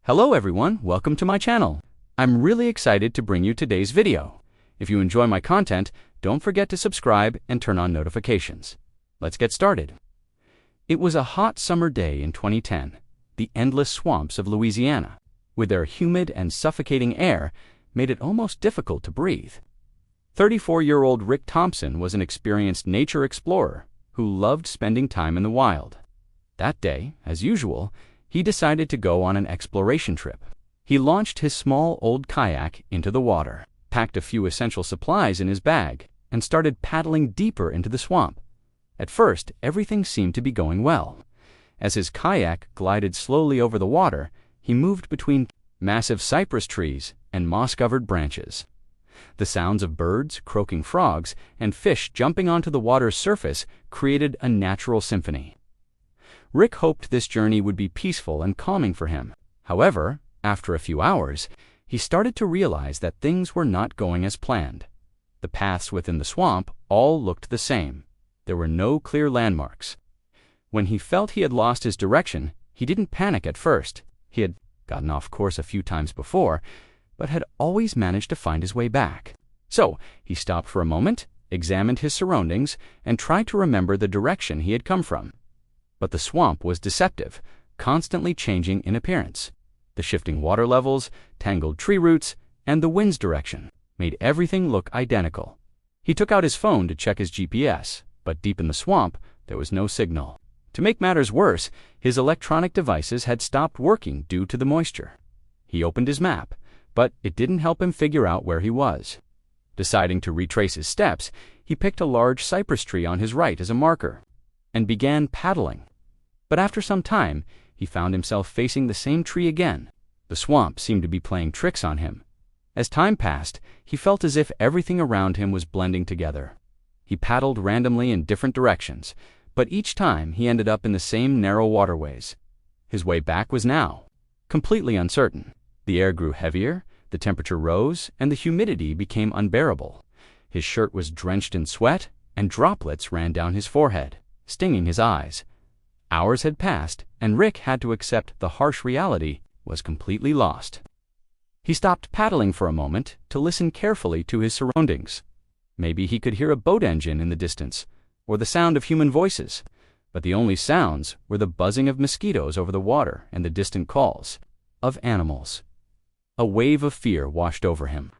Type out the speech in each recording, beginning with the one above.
Hello everyone, welcome to my channel. I'm really excited to bring you today's video. If you enjoy my content, don't forget to subscribe and turn on notifications. Let's get started. It was a hot summer day in 2010. The endless swamps of Louisiana, with their humid and suffocating air, made it almost difficult to breathe. 34-year-old Rick Thompson was an experienced nature explorer who loved spending time in the wild. That day, as usual, he decided to go on an exploration trip. He launched his small old kayak into the water, packed a few essential supplies in his bag, and started paddling deeper into the swamp. At first, everything seemed to be going well. As his kayak glided slowly over the water, he moved between massive cypress trees and moss-covered branches. The sounds of birds, croaking frogs, and fish jumping onto the water's surface created a natural symphony. Rick hoped this journey would be peaceful and calming for him. However, after a few hours, he started to realize that things were not going as planned. The paths within the swamp all looked the same. There were no clear landmarks. When he felt he had lost his direction, he didn't panic at first. He had gotten off course a few times before, but had always managed to find his way back. So he stopped for a moment, examined his surroundings, and tried to remember the direction he had come from. But the swamp was deceptive, constantly changing in appearance. The shifting water levels, tangled tree roots, and the wind's direction made everything look identical. He took out his phone to check his GPS, but deep in the swamp, there was no signal. To make matters worse, his electronic devices had stopped working due to the moisture. He opened his map, but it didn't help him figure out where he was. Deciding to retrace his steps, he picked a large cypress tree on his right as a marker and began paddling. But after some time, he found himself facing the same tree again. The swamp seemed to be playing tricks on him. As time passed, he felt as if everything around him was blending together. He paddled randomly in different directions, but each time he ended up in the same narrow waterways. His way back was now completely uncertain. The air grew heavier, the temperature rose, and the humidity became unbearable. His shirt was drenched in sweat, and droplets ran down his forehead, stinging his eyes. Hours had passed, and Rick had to accept the harsh reality was completely lost. He stopped paddling for a moment to listen carefully to his surroundings. Maybe he could hear a boat engine in the distance, or the sound of human voices, but the only sounds were the buzzing of mosquitoes over the water and the distant calls of animals. A wave of fear washed over him.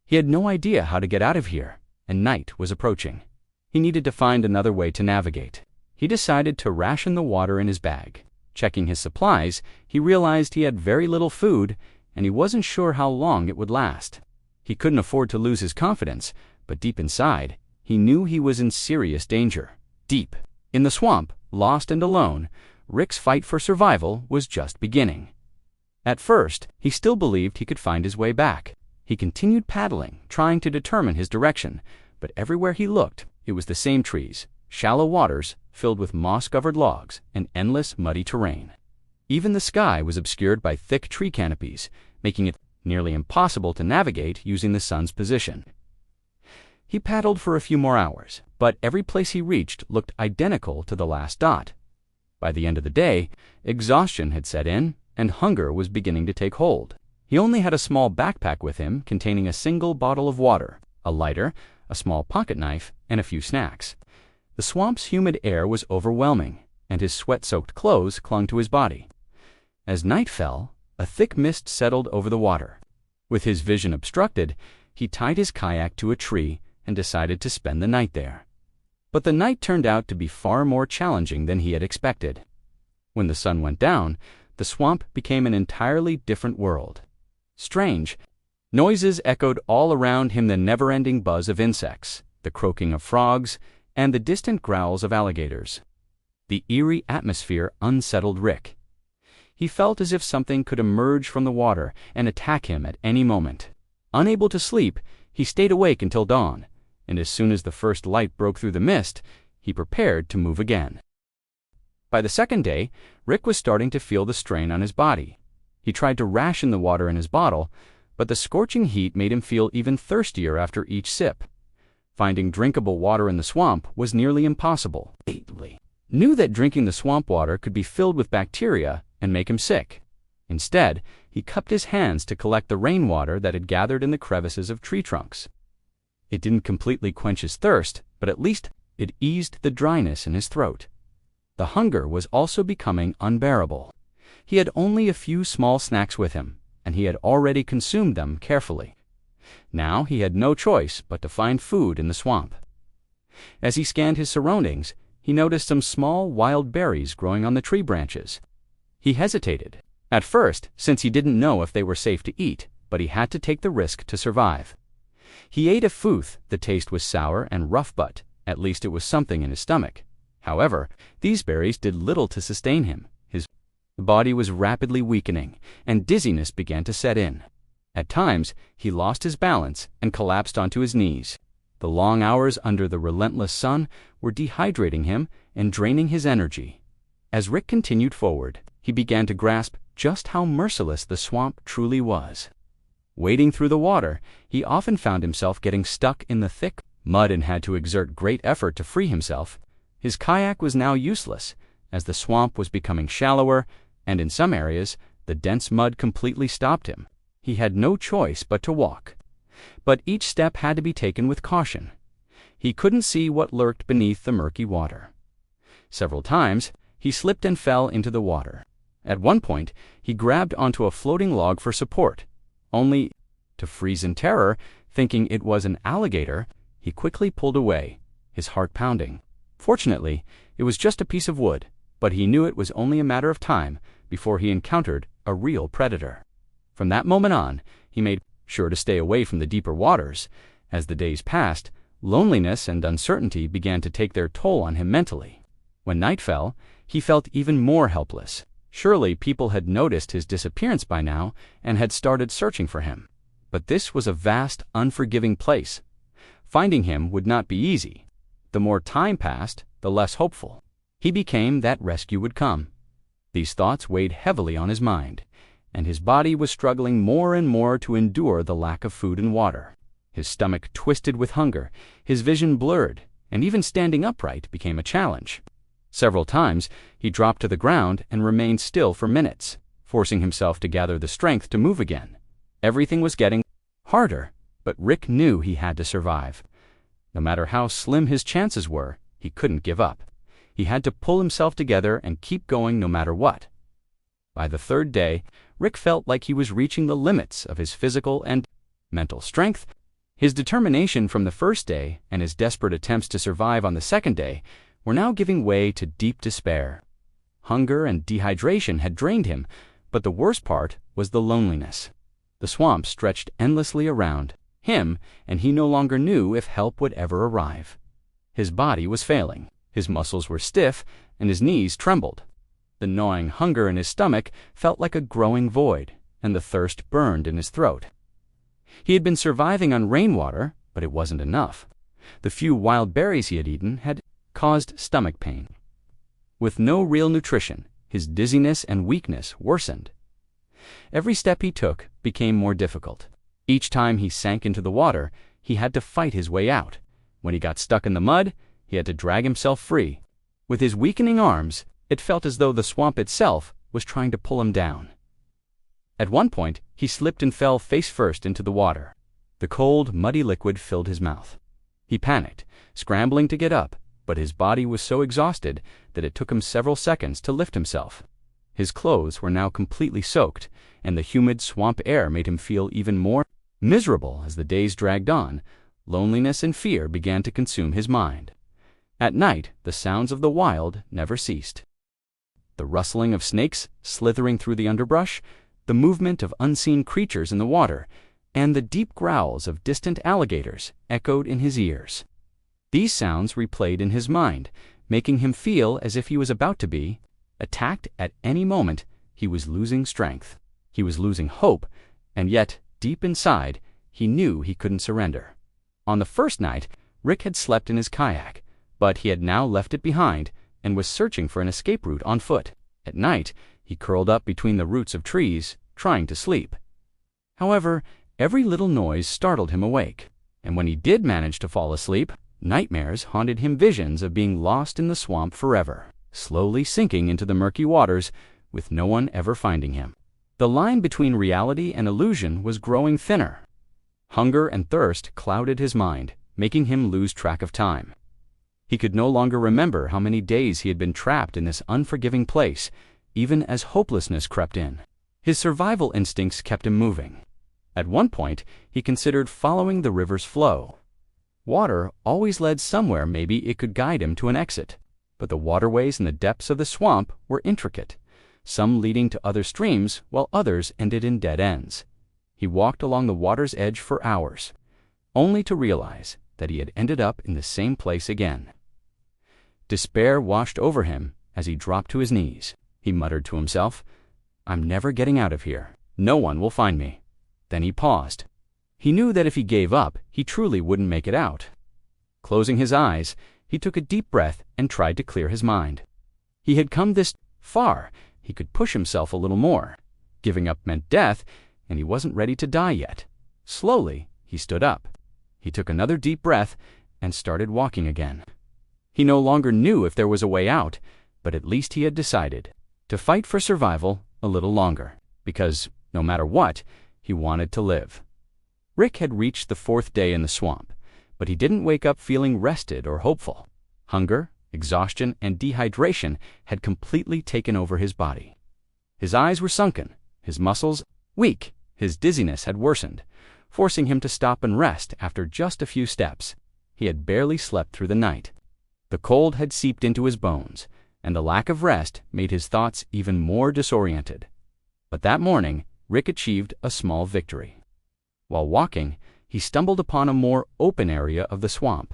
He had no idea how to get out of here, and night was approaching. He needed to find another way to navigate. He decided to ration the water in his bag. Checking his supplies, he realized he had very little food, and he wasn't sure how long it would last. He couldn't afford to lose his confidence, but deep inside, he knew he was in serious danger. Deep in the swamp, lost and alone, Rick's fight for survival was just beginning. At first, he still believed he could find his way back. He continued paddling, trying to determine his direction, but everywhere he looked, it was the same trees, shallow waters filled with moss-covered logs, and endless muddy terrain. Even the sky was obscured by thick tree canopies, making it nearly impossible to navigate using the sun's position. He paddled for a few more hours, but every place he reached looked identical to the last dot. By the end of the day, exhaustion had set in, and hunger was beginning to take hold. He only had a small backpack with him containing a single bottle of water, a lighter, a small pocket knife, and a few snacks. The swamp's humid air was overwhelming, and his sweat-soaked clothes clung to his body. As night fell, a thick mist settled over the water. With his vision obstructed, he tied his kayak to a tree and decided to spend the night there. But the night turned out to be far more challenging than he had expected. When the sun went down, the swamp became an entirely different world. Strange noises echoed all around him, the never-ending buzz of insects, the croaking of frogs, and the distant growls of alligators. The eerie atmosphere unsettled Rick. He felt as if something could emerge from the water and attack him at any moment. Unable to sleep, he stayed awake until dawn, and as soon as the first light broke through the mist, he prepared to move again. By the second day, Rick was starting to feel the strain on his body. He tried to ration the water in his bottle, but the scorching heat made him feel even thirstier after each sip. Finding drinkable water in the swamp was nearly impossible. He knew that drinking the swamp water could be filled with bacteria and make him sick. Instead, he cupped his hands to collect the rainwater that had gathered in the crevices of tree trunks. It didn't completely quench his thirst, but at least it eased the dryness in his throat. The hunger was also becoming unbearable. He had only a few small snacks with him, and he had already consumed them carefully. Now he had no choice but to find food in the swamp. As he scanned his surroundings, he noticed some small wild berries growing on the tree branches. He hesitated, at first, since he didn't know if they were safe to eat, but he had to take the risk to survive. He ate a footh. The taste was sour and rough, but at least it was something in his stomach. However, these berries did little to sustain him. His body was rapidly weakening, and dizziness began to set in. At times, he lost his balance and collapsed onto his knees. The long hours under the relentless sun were dehydrating him and draining his energy. As Rick continued forward, he began to grasp just how merciless the swamp truly was. Wading through the water, he often found himself getting stuck in the thick mud and had to exert great effort to free himself. His kayak was now useless, as the swamp was becoming shallower, and in some areas, the dense mud completely stopped him. He had no choice but to walk. But each step had to be taken with caution. He couldn't see what lurked beneath the murky water. Several times, he slipped and fell into the water. At one point, he grabbed onto a floating log for support, only to freeze in terror. Thinking it was an alligator, he quickly pulled away, his heart pounding. Fortunately, it was just a piece of wood, but he knew it was only a matter of time before he encountered a real predator. From that moment on, he made sure to stay away from the deeper waters. As the days passed, loneliness and uncertainty began to take their toll on him mentally. When night fell, he felt even more helpless. Surely people had noticed his disappearance by now and had started searching for him. But this was a vast, unforgiving place. Finding him would not be easy. The more time passed, the less hopeful he became that rescue would come. These thoughts weighed heavily on his mind, and his body was struggling more and more to endure the lack of food and water. His stomach twisted with hunger, his vision blurred, and even standing upright became a challenge. Several times, he dropped to the ground and remained still for minutes, forcing himself to gather the strength to move again. Everything was getting harder, but Rick knew he had to survive. No matter how slim his chances were, he couldn't give up. He had to pull himself together and keep going no matter what. By the third day, Rick felt like he was reaching the limits of his physical and mental strength. His determination from the first day and his desperate attempts to survive on the second day were now giving way to deep despair. Hunger and dehydration had drained him, but the worst part was the loneliness. The swamp stretched endlessly around him, and he no longer knew if help would ever arrive. His body was failing, his muscles were stiff, and his knees trembled. The gnawing hunger in his stomach felt like a growing void, and the thirst burned in his throat. He had been surviving on rainwater, but it wasn't enough. The few wild berries he had eaten had caused stomach pain. With no real nutrition, his dizziness and weakness worsened. Every step he took became more difficult. Each time he sank into the water, he had to fight his way out. When he got stuck in the mud, he had to drag himself free. With his weakening arms, it felt as though the swamp itself was trying to pull him down. At one point, he slipped and fell face first into the water. The cold, muddy liquid filled his mouth. He panicked, scrambling to get up, but his body was so exhausted that it took him several seconds to lift himself. His clothes were now completely soaked, and the humid swamp air made him feel even more miserable. As the days dragged on, loneliness and fear began to consume his mind. At night, the sounds of the wild never ceased. The rustling of snakes slithering through the underbrush, the movement of unseen creatures in the water, and the deep growls of distant alligators echoed in his ears. These sounds replayed in his mind, making him feel as if he was about to be attacked at any moment. He was losing strength. He was losing hope, and yet, deep inside, he knew he couldn't surrender. On the first night, Rick had slept in his kayak, but he had now left it behind and was searching for an escape route on foot. At night, he curled up between the roots of trees, trying to sleep. However, every little noise startled him awake, and when he did manage to fall asleep, nightmares haunted him, visions of being lost in the swamp forever, slowly sinking into the murky waters with no one ever finding him. The line between reality and illusion was growing thinner. Hunger and thirst clouded his mind, making him lose track of time. He could no longer remember how many days he had been trapped in this unforgiving place, even as hopelessness crept in. His survival instincts kept him moving. At one point, he considered following the river's flow. Water always led somewhere. Maybe it could guide him to an exit. But the waterways in the depths of the swamp were intricate, some leading to other streams while others ended in dead ends. He walked along the water's edge for hours, only to realize that he had ended up in the same place again. Despair washed over him as he dropped to his knees. He muttered to himself, "I'm never getting out of here. No one will find me." Then he paused. He knew that if he gave up, he truly wouldn't make it out. Closing his eyes, he took a deep breath and tried to clear his mind. He had come this far. He could push himself a little more. Giving up meant death, and he wasn't ready to die yet. Slowly, he stood up. He took another deep breath and started walking again. He no longer knew if there was a way out, but at least he had decided to fight for survival a little longer, because no matter what, he wanted to live. Rick had reached the 4th day in the swamp, but he didn't wake up feeling rested or hopeful. Hunger, exhaustion, and dehydration had completely taken over his body. His eyes were sunken, his muscles weak, his dizziness had worsened, forcing him to stop and rest after just a few steps. He had barely slept through the night. The cold had seeped into his bones, and the lack of rest made his thoughts even more disoriented. But that morning, Rick achieved a small victory. While walking, he stumbled upon a more open area of the swamp.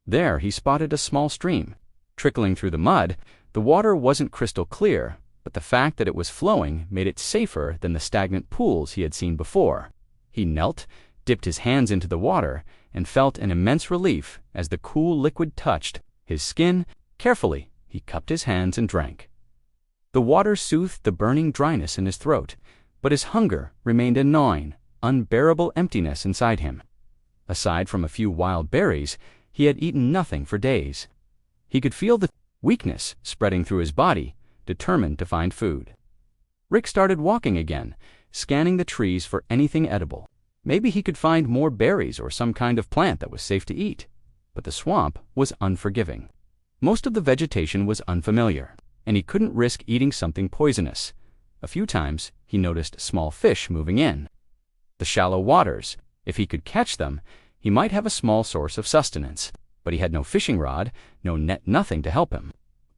There he spotted a small stream. Trickling through the mud, the water wasn't crystal clear, but the fact that it was flowing made it safer than the stagnant pools he had seen before. He knelt, dipped his hands into the water, and felt an immense relief as the cool liquid touched his skin. Carefully, he cupped his hands and drank. The water soothed the burning dryness in his throat, but his hunger remained a gnawing, unbearable emptiness inside him. Aside from a few wild berries, he had eaten nothing for days. He could feel the weakness spreading through his body, determined to find food. Rick started walking again, scanning the trees for anything edible. Maybe he could find more berries or some kind of plant that was safe to eat. But the swamp was unforgiving. Most of the vegetation was unfamiliar, and he couldn't risk eating something poisonous. A few times, he noticed small fish moving in. The shallow waters, if he could catch them, he might have a small source of sustenance, but he had no fishing rod, no net, nothing to help him.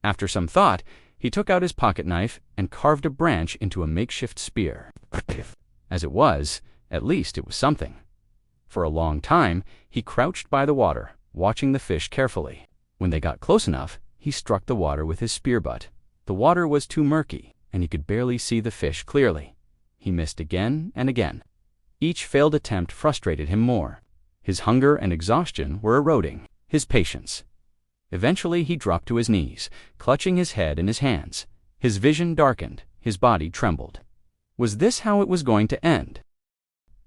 After some thought, he took out his pocket knife and carved a branch into a makeshift spear. As it was, at least it was something. For a long time, he crouched by the water, watching the fish carefully. When they got close enough, he struck the water with his spear butt. The water was too murky, and he could barely see the fish clearly. He missed again and again. Each failed attempt frustrated him more. His hunger and exhaustion were eroding his patience. Eventually, he dropped to his knees, clutching his head in his hands. His vision darkened, his body trembled. Was this how it was going to end?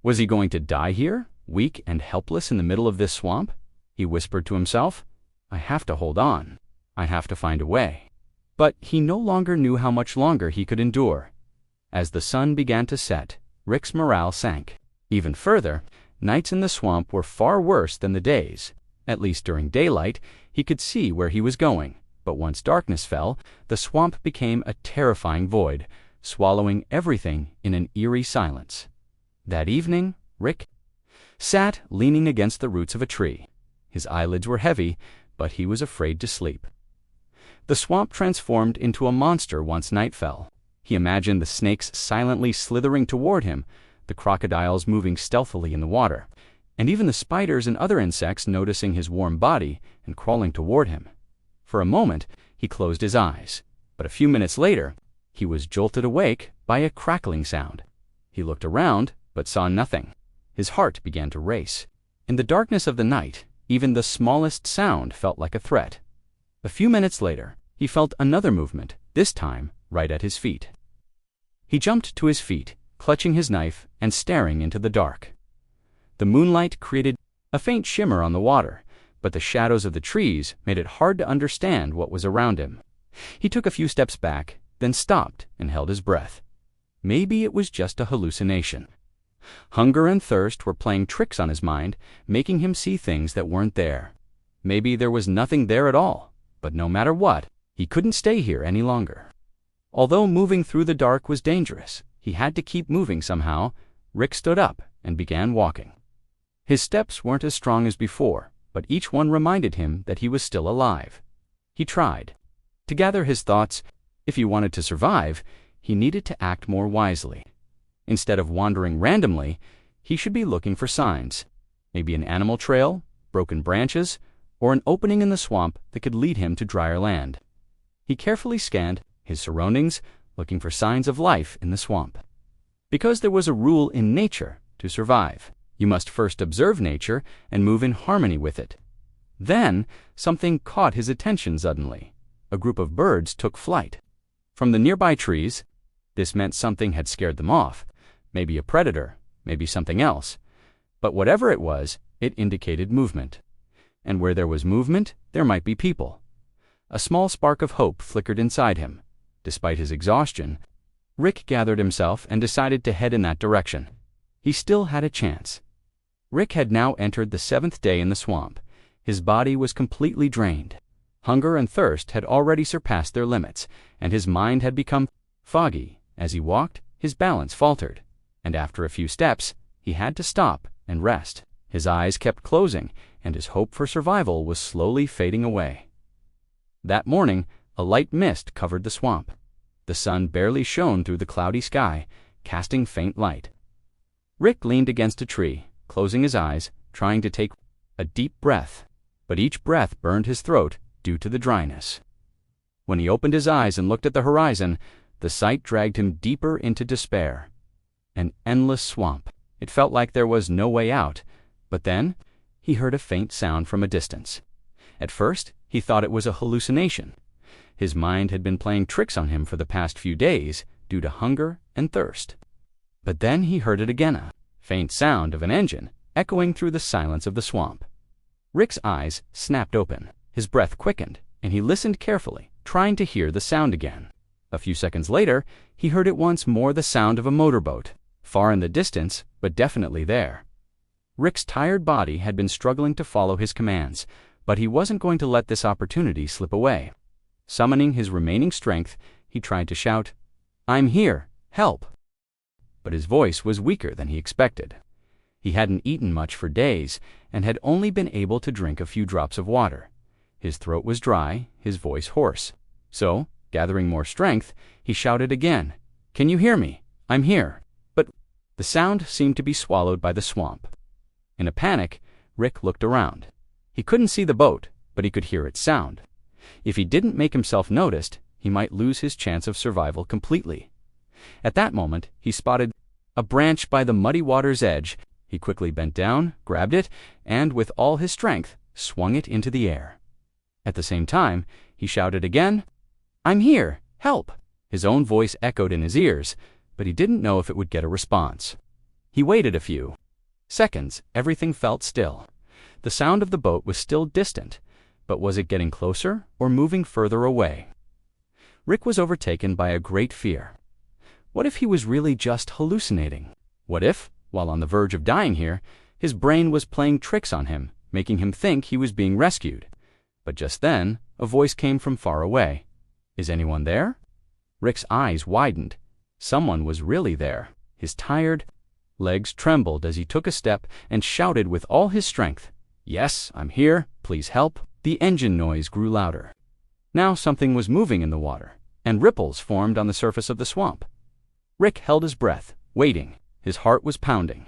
Was he going to die here, weak and helpless in the middle of this swamp? He whispered to himself, "I have to hold on. I have to find a way." But he no longer knew how much longer he could endure. As the sun began to set, Rick's morale sank. Even further, nights in the swamp were far worse than the days. At least during daylight, he could see where he was going. But once darkness fell, the swamp became a terrifying void, swallowing everything in an eerie silence. That evening, Rick sat leaning against the roots of a tree. His eyelids were heavy, but he was afraid to sleep. The swamp transformed into a monster once night fell. He imagined the snakes silently slithering toward him, the crocodiles moving stealthily in the water, and even the spiders and other insects noticing his warm body and crawling toward him. For a moment, he closed his eyes, but a few minutes later, he was jolted awake by a crackling sound. He looked around, but saw nothing. His heart began to race. In the darkness of the night, even the smallest sound felt like a threat. A few minutes later, he felt another movement, this time right at his feet. He jumped to his feet, clutching his knife and staring into the dark. The moonlight created a faint shimmer on the water, but the shadows of the trees made it hard to understand what was around him. He took a few steps back, then stopped and held his breath. maybe it was just a hallucination. Hunger and thirst were playing tricks on his mind, making him see things that weren't there. Maybe there was nothing there at all, but no matter what, he couldn't stay here any longer. Although moving through the dark was dangerous, he had to keep moving somehow. Rick stood up and began walking. His steps weren't as strong as before, but each one reminded him that he was still alive. He tried to gather his thoughts. If he wanted to survive, he needed to act more wisely. Instead of wandering randomly, he should be looking for signs. Maybe an animal trail, broken branches, or an opening in the swamp that could lead him to drier land. He carefully scanned his surroundings, looking for signs of life in the swamp. Because there was a rule in nature to survive. You must first observe nature and move in harmony with it. Then, something caught his attention suddenly. A group of birds took flight from the nearby trees. This meant something had scared them off. Maybe a predator, maybe something else. But whatever it was, it indicated movement. And where there was movement, there might be people. A small spark of hope flickered inside him. Despite his exhaustion, Rick gathered himself and decided to head in that direction. He still had a chance. Rick had now entered the 7th day in the swamp. His body was completely drained. Hunger and thirst had already surpassed their limits, and his mind had become foggy. As he walked, his balance faltered, and after a few steps, he had to stop and rest. His eyes kept closing, and his hope for survival was slowly fading away. That morning, a light mist covered the swamp. The sun barely shone through the cloudy sky, casting faint light. Rick leaned against a tree, closing his eyes, trying to take a deep breath, but each breath burned his throat due to the dryness. When he opened his eyes and looked at the horizon, the sight dragged him deeper into despair. An endless swamp. It felt like there was no way out, but then he heard a faint sound from a distance. At first, he thought it was a hallucination. His mind had been playing tricks on him for the past few days due to hunger and thirst. But then he heard it again, a faint sound of an engine echoing through the silence of the swamp. Rick's eyes snapped open, his breath quickened, and he listened carefully, trying to hear the sound again. A few seconds later, he heard it once more, the sound of a motorboat, far in the distance, but definitely there. Rick's tired body had been struggling to follow his commands, but he wasn't going to let this opportunity slip away. Summoning his remaining strength, he tried to shout, "I'm here! Help!" But his voice was weaker than he expected. He hadn't eaten much for days and had only been able to drink a few drops of water. His throat was dry, his voice hoarse. So, gathering more strength, he shouted again, "Can you hear me? I'm here!" But the sound seemed to be swallowed by the swamp. In a panic, Rick looked around. He couldn't see the boat, but he could hear its sound. If he didn't make himself noticed, he might lose his chance of survival completely. At that moment, he spotted a branch by the muddy water's edge. He quickly bent down, grabbed it, and with all his strength, swung it into the air. At the same time, he shouted again, "I'm here! Help!" His own voice echoed in his ears, but he didn't know if it would get a response. He waited a few seconds. Everything felt still. The sound of the boat was still distant, but was it getting closer or moving further away? Rick was overtaken by a great fear. What if he was really just hallucinating? What if, while on the verge of dying here, his brain was playing tricks on him, making him think he was being rescued? But just then, a voice came from far away. "Is anyone there?" Rick's eyes widened. Someone was really there. His tired legs trembled as he took a step and shouted with all his strength, "Yes, I'm here. Please help." The engine noise grew louder. Now something was moving in the water, and ripples formed on the surface of the swamp. Rick held his breath, waiting. His heart was pounding.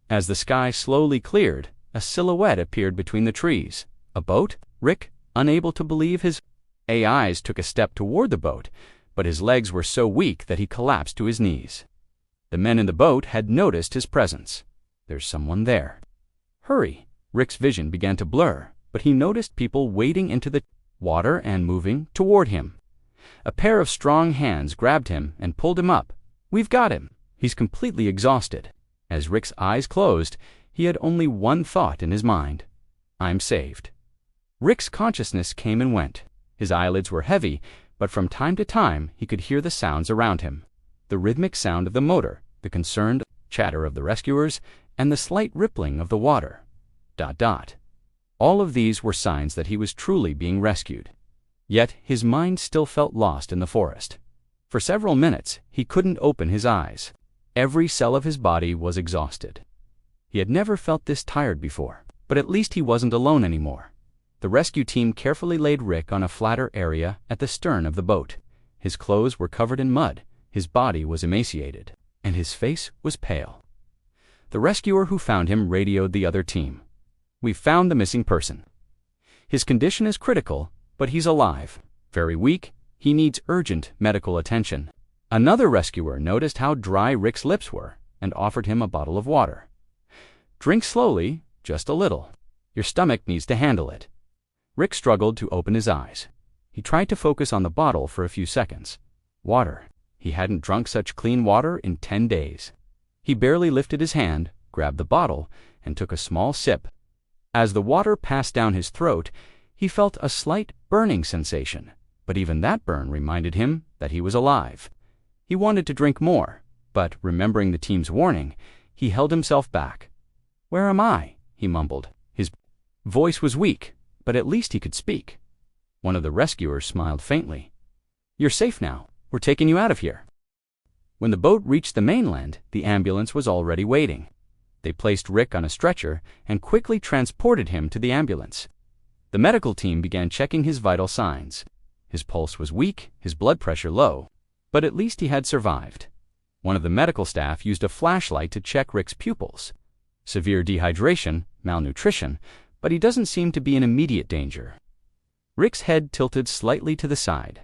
As the sky slowly cleared, a silhouette appeared between the trees. A boat? Rick, unable to believe his eyes, took a step toward the boat, but his legs were so weak that he collapsed to his knees. The men in the boat had noticed his presence. "There's someone there." "Hurry!" Rick's vision began to blur, but he noticed people wading into the water and moving toward him. A pair of strong hands grabbed him and pulled him up. "We've got him!" He's completely exhausted. As Rick's eyes closed, he had only one thought in his mind: "I'm saved." Rick's consciousness came and went. His eyelids were heavy, but from time to time he could hear the sounds around him. The rhythmic sound of the motor, the concerned chatter of the rescuers, and the slight rippling of the water. All of these were signs that he was truly being rescued. Yet his mind still felt lost in the forest. For several minutes, he couldn't open his eyes. Every cell of his body was exhausted. He had never felt this tired before, but at least he wasn't alone anymore. The rescue team carefully laid Rick on a flatter area at the stern of the boat. His clothes were covered in mud, his body was emaciated, and his face was pale. The rescuer who found him radioed the other team. "We've found the missing person. His condition is critical, but he's alive. Very weak, he needs urgent medical attention." Another rescuer noticed how dry Rick's lips were and offered him a bottle of water. "Drink slowly, just a little. Your stomach needs to handle it." Rick struggled to open his eyes. He tried to focus on the bottle for a few seconds. Water. He hadn't drunk such clean water in 10 days. He barely lifted his hand, grabbed the bottle, and took a small sip. As the water passed down his throat, he felt a slight burning sensation, but even that burn reminded him that he was alive. He wanted to drink more, but remembering the team's warning, he held himself back. "Where am I?" he mumbled. His voice was weak, but at least he could speak. One of the rescuers smiled faintly. "You're safe now. We're taking you out of here." When the boat reached the mainland, the ambulance was already waiting. They placed Rick on a stretcher and quickly transported him to the ambulance. The medical team began checking his vital signs. His pulse was weak, his blood pressure low, but at least he had survived. One of the medical staff used a flashlight to check Rick's pupils. Severe dehydration, malnutrition, but he doesn't seem to be in immediate danger. Rick's head tilted slightly to the side.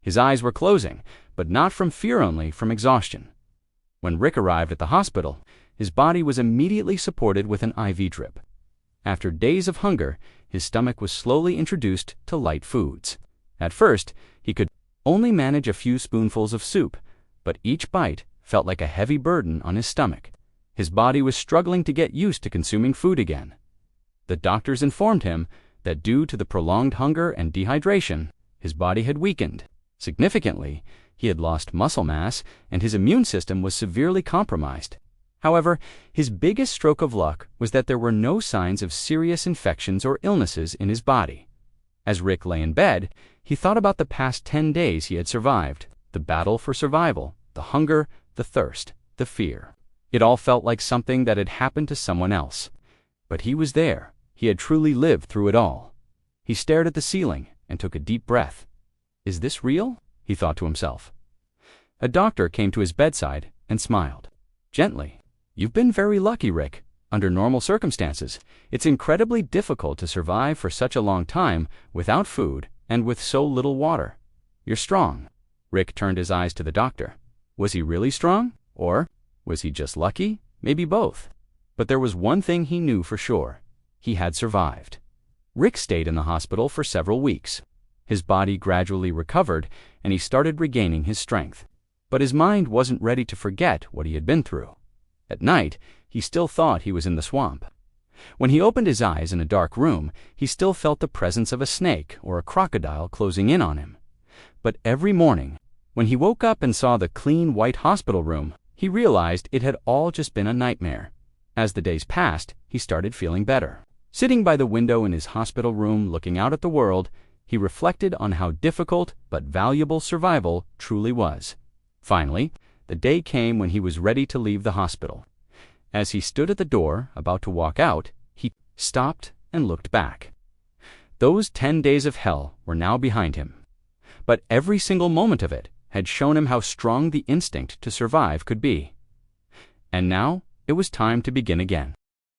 His eyes were closing, but not from fear only, from exhaustion. When Rick arrived at the hospital, his body was immediately supported with an IV drip. After days of hunger, his stomach was slowly introduced to light foods. At first, he could only manage a few spoonfuls of soup, but each bite felt like a heavy burden on his stomach. His body was struggling to get used to consuming food again. The doctors informed him that due to the prolonged hunger and dehydration, his body had weakened. Significantly, he had lost muscle mass and his immune system was severely compromised. However, his biggest stroke of luck was that there were no signs of serious infections or illnesses in his body. As Rick lay in bed, he thought about the past 10 days he had survived, the battle for survival, the hunger, the thirst, the fear. It all felt like something that had happened to someone else. But he was there. He had truly lived through it all. He stared at the ceiling and took a deep breath. "Is this real?" he thought to himself. A doctor came to his bedside and smiled. Gently. "You've been very lucky, Rick. Under normal circumstances, it's incredibly difficult to survive for such a long time without food and with so little water. You're strong." Rick turned his eyes to the doctor. Was he really strong? Or was he just lucky? Maybe both. But there was one thing he knew for sure. He had survived. Rick stayed in the hospital for several weeks. His body gradually recovered, and he started regaining his strength. But his mind wasn't ready to forget what he had been through. At night, he still thought he was in the swamp. When he opened his eyes in a dark room, he still felt the presence of a snake or a crocodile closing in on him. But every morning, when he woke up and saw the clean white hospital room, he realized it had all just been a nightmare. As the days passed, he started feeling better. Sitting by the window in his hospital room looking out at the world, he reflected on how difficult but valuable survival truly was. Finally, the day came when he was ready to leave the hospital. As he stood at the door, about to walk out, he stopped and looked back. Those 10 days of hell were now behind him. But every single moment of it had shown him how strong the instinct to survive could be. And now it was time to begin again.